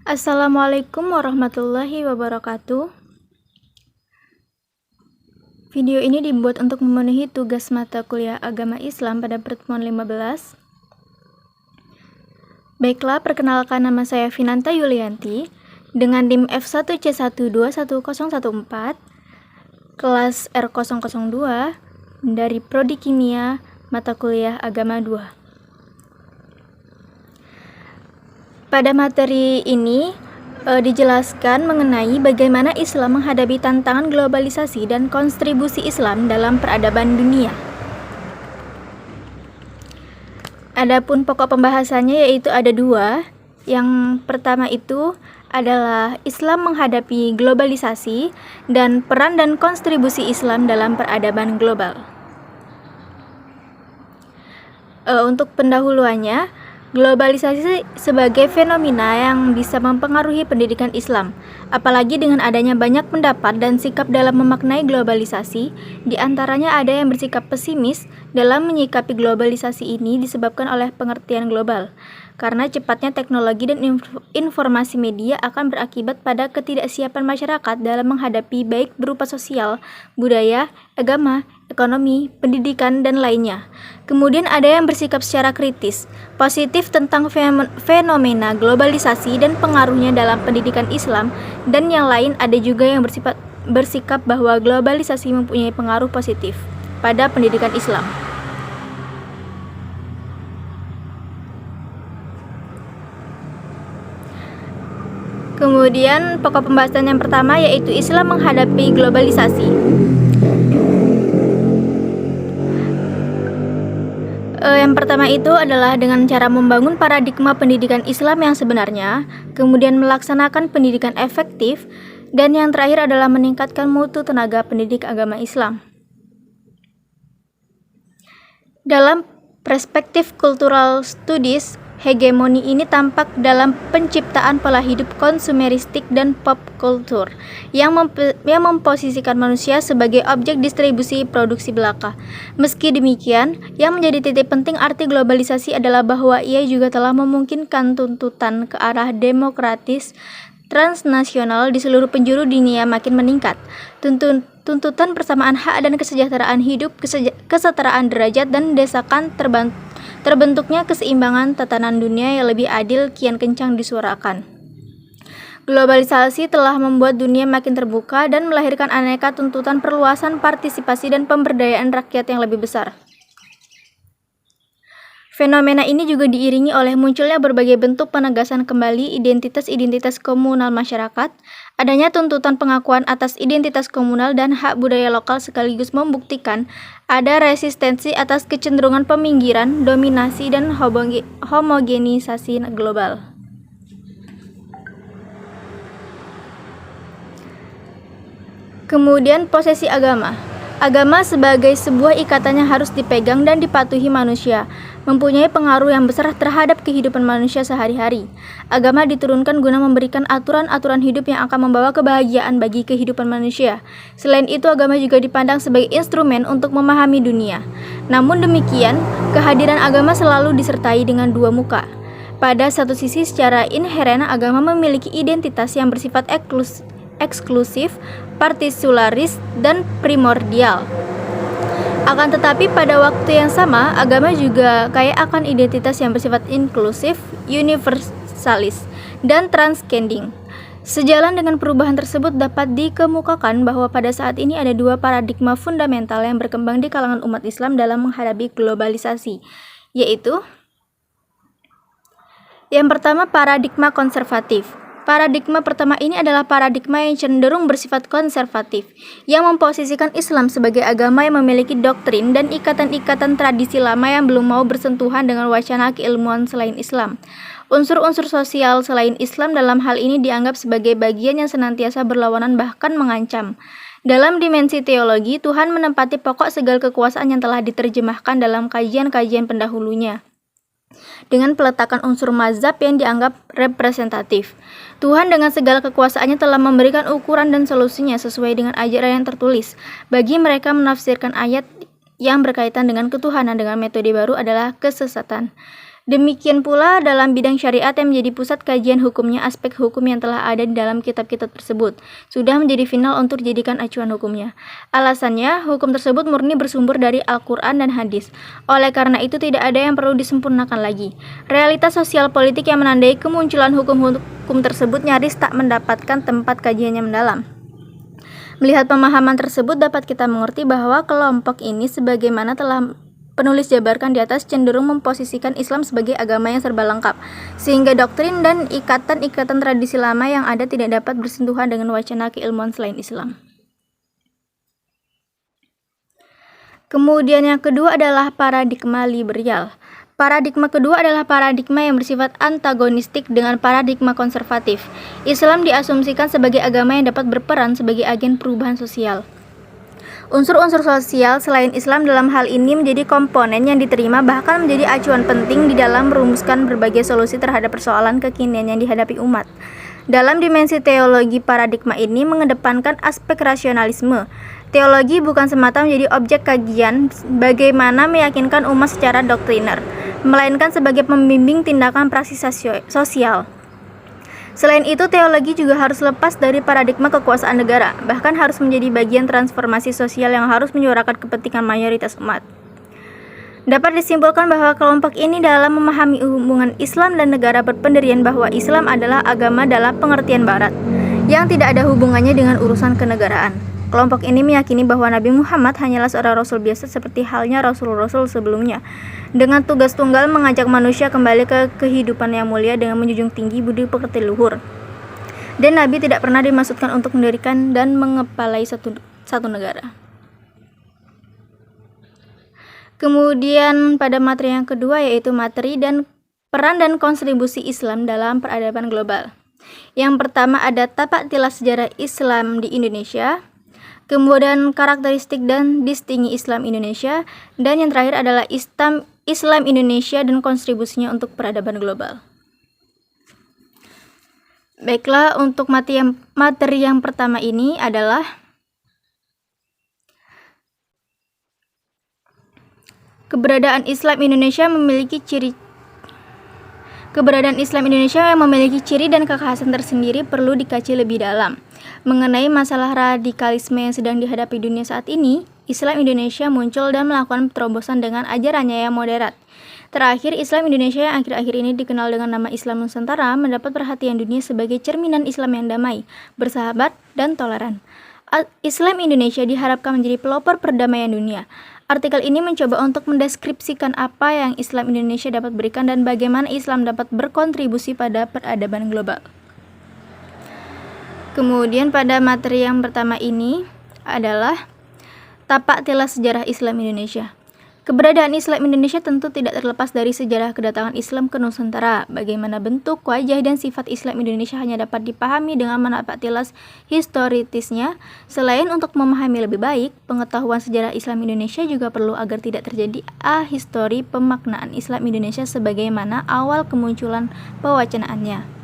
Assalamualaikum warahmatullahi wabarakatuh. Video ini dibuat untuk memenuhi tugas mata kuliah Agama Islam pada pertemuan 15. Baiklah, perkenalkan nama saya Vinanta Yulianti dengan NIM F1C121014, kelas R002 dari Prodi Kimia mata kuliah Agama 2. Pada materi ini dijelaskan mengenai bagaimana Islam menghadapi tantangan globalisasi dan kontribusi Islam dalam peradaban dunia. Adapun pokok pembahasannya yaitu ada dua. Yang pertama itu adalah Islam menghadapi globalisasi dan peran dan kontribusi Islam dalam peradaban global. Untuk pendahuluannya, globalisasi sebagai fenomena yang bisa mempengaruhi pendidikan Islam, apalagi dengan adanya banyak pendapat dan sikap dalam memaknai globalisasi. Di antaranya ada yang bersikap pesimis dalam menyikapi globalisasi ini disebabkan oleh pengertian global, karena cepatnya teknologi dan informasi media akan berakibat pada ketidaksiapan masyarakat dalam menghadapi baik berupa sosial, budaya, agama, ekonomi, pendidikan, dan lainnya. Kemudian ada yang bersikap secara kritis, positif tentang fenomena globalisasi dan pengaruhnya dalam pendidikan Islam, dan yang lain ada juga yang bersikap bahwa globalisasi mempunyai pengaruh positif pada pendidikan Islam. Kemudian pokok pembahasan yang pertama yaitu Islam menghadapi globalisasi. Yang pertama itu adalah dengan cara membangun paradigma pendidikan Islam yang sebenarnya, kemudian melaksanakan pendidikan efektif, dan yang terakhir adalah meningkatkan mutu tenaga pendidik agama Islam. Dalam perspektif cultural studies, hegemoni ini tampak dalam penciptaan pola hidup konsumeristik dan pop culture yang memposisikan manusia sebagai objek distribusi produksi belaka. Meski demikian, yang menjadi titik penting arti globalisasi adalah bahwa ia juga telah memungkinkan tuntutan ke arah demokratis transnasional di seluruh penjuru dunia makin meningkat. Tuntutan persamaan hak dan kesejahteraan hidup, kesetaraan derajat, dan desakan terbentuknya keseimbangan tatanan dunia yang lebih adil kian kencang disuarakan. Globalisasi telah membuat dunia makin terbuka dan melahirkan aneka tuntutan perluasan partisipasi dan pemberdayaan rakyat yang lebih besar. Fenomena ini juga diiringi oleh munculnya berbagai bentuk penegasan kembali identitas-identitas komunal masyarakat, adanya tuntutan pengakuan atas identitas komunal dan hak budaya lokal sekaligus membuktikan ada resistensi atas kecenderungan peminggiran, dominasi, dan homogenisasi global. Kemudian posisi agama. Agama sebagai sebuah ikatan yang harus dipegang dan dipatuhi manusia, mempunyai pengaruh yang besar terhadap kehidupan manusia sehari-hari. Agama diturunkan guna memberikan aturan-aturan hidup yang akan membawa kebahagiaan bagi kehidupan manusia. Selain itu, agama juga dipandang sebagai instrumen untuk memahami dunia. Namun demikian, kehadiran agama selalu disertai dengan dua muka. Pada satu sisi, secara inheren agama memiliki identitas yang bersifat eksklusif, partikularis, dan primordial. Akan tetapi pada waktu yang sama, agama juga kaya akan identitas yang bersifat inklusif, universalis, dan transcending. Sejalan dengan perubahan tersebut dapat dikemukakan bahwa pada saat ini ada dua paradigma fundamental yang berkembang di kalangan umat Islam dalam menghadapi globalisasi, yaitu yang pertama, paradigma konservatif. Paradigma pertama ini adalah paradigma yang cenderung bersifat konservatif, yang memposisikan Islam sebagai agama yang memiliki doktrin dan ikatan-ikatan tradisi lama yang belum mau bersentuhan dengan wacana keilmuan selain Islam. Unsur-unsur sosial selain Islam dalam hal ini dianggap sebagai bagian yang senantiasa berlawanan bahkan mengancam. Dalam dimensi teologi, Tuhan menempati pokok segala kekuasaan yang telah diterjemahkan dalam kajian-kajian pendahulunya, dengan peletakan unsur mazhab yang dianggap representatif. Tuhan dengan segala kekuasaannya telah memberikan ukuran dan solusinya sesuai dengan ajaran yang tertulis. Bagi mereka, menafsirkan ayat yang berkaitan dengan ketuhanan dengan metode baru adalah kesesatan. Demikian pula dalam bidang syariat yang menjadi pusat kajian hukumnya, aspek hukum yang telah ada di dalam kitab-kitab tersebut sudah menjadi final untuk dijadikan acuan hukumnya. Alasannya, hukum tersebut murni bersumber dari Al-Quran dan hadis. Oleh karena itu tidak ada yang perlu disempurnakan lagi. Realitas sosial politik yang menandai kemunculan hukum tersebut nyaris tak mendapatkan tempat kajiannya mendalam. Melihat pemahaman tersebut dapat kita mengerti bahwa kelompok ini sebagaimana telah penulis jabarkan di atas cenderung memposisikan Islam sebagai agama yang serba lengkap, sehingga doktrin dan ikatan-ikatan tradisi lama yang ada tidak dapat bersentuhan dengan wacana keilmuan selain Islam. Kemudian yang kedua adalah paradigma liberal. Paradigma kedua adalah paradigma yang bersifat antagonistik dengan paradigma konservatif. Islam diasumsikan sebagai agama yang dapat berperan sebagai agen perubahan sosial. Unsur-unsur sosial selain Islam dalam hal ini menjadi komponen yang diterima bahkan menjadi acuan penting di dalam merumuskan berbagai solusi terhadap persoalan kekinian yang dihadapi umat. Dalam dimensi teologi, paradigma ini mengedepankan aspek rasionalisme. Teologi bukan semata menjadi objek kajian bagaimana meyakinkan umat secara doktriner, melainkan sebagai pembimbing tindakan praksis sosial. Selain itu, teologi juga harus lepas dari paradigma kekuasaan negara, bahkan harus menjadi bagian transformasi sosial yang harus menyuarakan kepentingan mayoritas umat. Dapat disimpulkan bahwa kelompok ini dalam memahami hubungan Islam dan negara berpendirian bahwa Islam adalah agama dalam pengertian Barat, yang tidak ada hubungannya dengan urusan kenegaraan. Kelompok ini meyakini bahwa Nabi Muhammad hanyalah seorang rasul biasa seperti halnya rasul-rasul sebelumnya, dengan tugas tunggal mengajak manusia kembali ke kehidupan yang mulia dengan menjunjung tinggi budi pekerti luhur. Dan Nabi tidak pernah dimaksudkan untuk mendirikan dan mengepalai satu negara. Kemudian pada materi yang kedua yaitu materi dan peran dan kontribusi Islam dalam peradaban global. Yang pertama ada tapak tilas sejarah Islam di Indonesia. Kemudian karakteristik dan distingi Islam Indonesia, dan yang terakhir adalah Islam Indonesia dan kontribusinya untuk peradaban global. Baiklah, untuk materi yang pertama ini adalah keberadaan Islam Indonesia yang memiliki ciri dan kekhasan tersendiri perlu dikaji lebih dalam. Mengenai masalah radikalisme yang sedang dihadapi dunia saat ini, Islam Indonesia muncul dan melakukan terobosan dengan ajarannya yang moderat. Terakhir, Islam Indonesia yang akhir-akhir ini dikenal dengan nama Islam Nusantara mendapat perhatian dunia sebagai cerminan Islam yang damai, bersahabat, dan toleran. Islam Indonesia diharapkan menjadi pelopor perdamaian dunia. Artikel ini mencoba untuk mendeskripsikan apa yang Islam Indonesia dapat berikan dan bagaimana Islam dapat berkontribusi pada peradaban global. Kemudian pada materi yang pertama ini adalah tapak tilas sejarah Islam Indonesia. Keberadaan Islam Indonesia tentu tidak terlepas dari sejarah kedatangan Islam ke Nusantara. Bagaimana bentuk, wajah, dan sifat Islam Indonesia hanya dapat dipahami dengan menapak tilas historisnya. Selain untuk memahami lebih baik, pengetahuan sejarah Islam Indonesia juga perlu agar tidak terjadi ahistori pemaknaan Islam Indonesia sebagaimana awal kemunculan pewacanaannya.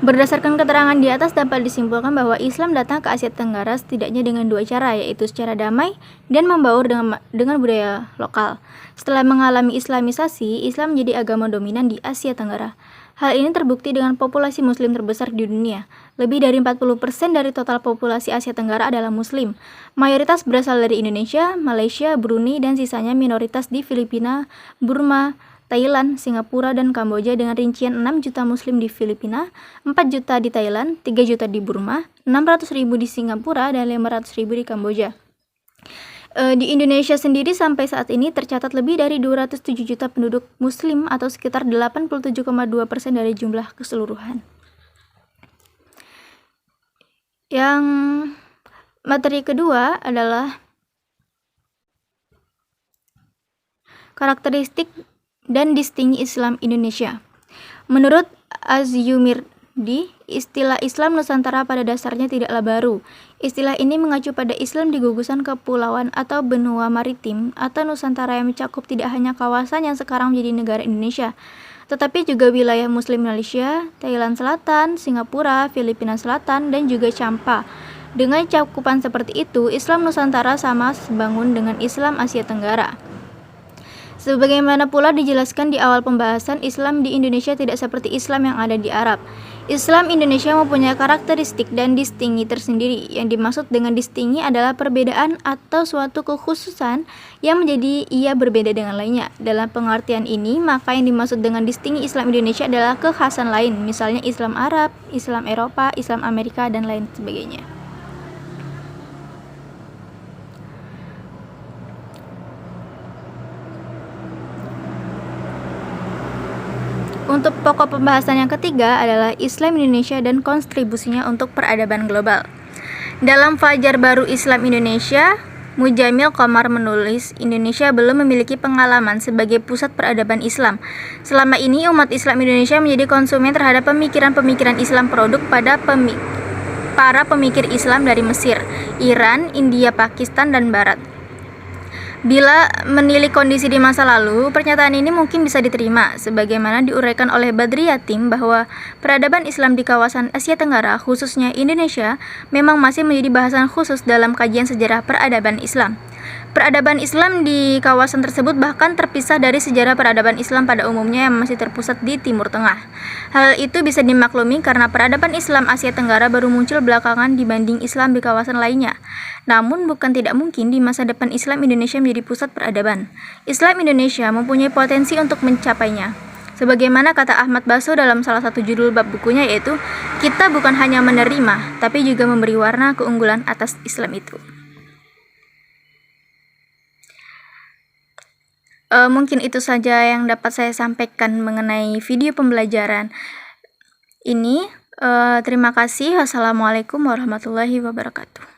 Berdasarkan keterangan di atas dapat disimpulkan bahwa Islam datang ke Asia Tenggara setidaknya dengan dua cara, yaitu secara damai dan membaur dengan budaya lokal. Setelah mengalami islamisasi, Islam menjadi agama dominan di Asia Tenggara. Hal ini terbukti dengan populasi muslim terbesar di dunia. Lebih dari 40% dari total populasi Asia Tenggara adalah muslim. Mayoritas berasal dari Indonesia, Malaysia, Brunei, dan sisanya minoritas di Filipina, Burma, Thailand, Singapura, dan Kamboja dengan rincian 6 juta muslim di Filipina, 4 juta di Thailand, 3 juta di Burma, 600.000 di Singapura, dan 500.000 di Kamboja. Di Indonesia sendiri sampai saat ini tercatat lebih dari 207 juta penduduk muslim atau sekitar 87,2% dari jumlah keseluruhan. Yang materi kedua adalah karakteristik dan distingi Islam Indonesia. Menurut Azyumirdi, istilah Islam Nusantara pada dasarnya tidaklah baru. Istilah ini mengacu pada Islam di gugusan kepulauan atau benua maritim atau Nusantara yang mencakup tidak hanya kawasan yang sekarang menjadi negara Indonesia, tetapi juga wilayah Muslim Malaysia, Thailand Selatan, Singapura, Filipina Selatan, dan juga Champa. Dengan cakupan seperti itu, Islam Nusantara sama sebangun dengan Islam Asia Tenggara. Sebagaimana pula dijelaskan di awal pembahasan, Islam di Indonesia tidak seperti Islam yang ada di Arab. Islam Indonesia mempunyai karakteristik dan distingi tersendiri. Yang dimaksud dengan distingi adalah perbedaan atau suatu kekhususan yang menjadi ia berbeda dengan lainnya. Dalam pengertian ini, maka yang dimaksud dengan distingi Islam Indonesia adalah kekhasan lain, misalnya Islam Arab, Islam Eropa, Islam Amerika, dan lain sebagainya. Untuk pokok pembahasan yang ketiga adalah Islam Indonesia dan kontribusinya untuk peradaban global. Dalam Fajar Baru Islam Indonesia, Mujamil Qomar menulis, Indonesia belum memiliki pengalaman sebagai pusat peradaban Islam. Selama ini umat Islam Indonesia menjadi konsumen terhadap pemikiran-pemikiran Islam produk pada para pemikir Islam dari Mesir, Iran, India, Pakistan, dan Barat. Bila menilik kondisi di masa lalu, pernyataan ini mungkin bisa diterima, sebagaimana diuraikan oleh Badri Yatim bahwa peradaban Islam di kawasan Asia Tenggara, khususnya Indonesia, memang masih menjadi bahasan khusus dalam kajian sejarah peradaban Islam. Peradaban Islam di kawasan tersebut bahkan terpisah dari sejarah peradaban Islam pada umumnya yang masih terpusat di Timur Tengah. Hal itu bisa dimaklumi karena peradaban Islam Asia Tenggara baru muncul belakangan dibanding Islam di kawasan lainnya. Namun bukan tidak mungkin di masa depan Islam Indonesia menjadi pusat peradaban. Islam Indonesia mempunyai potensi untuk mencapainya. Sebagaimana kata Ahmad Baso dalam salah satu judul bab bukunya, yaitu, kita bukan hanya menerima, tapi juga memberi warna keunggulan atas Islam itu. Mungkin itu saja yang dapat saya sampaikan mengenai video pembelajaran ini. Terima kasih. Wassalamualaikum warahmatullahi wabarakatuh.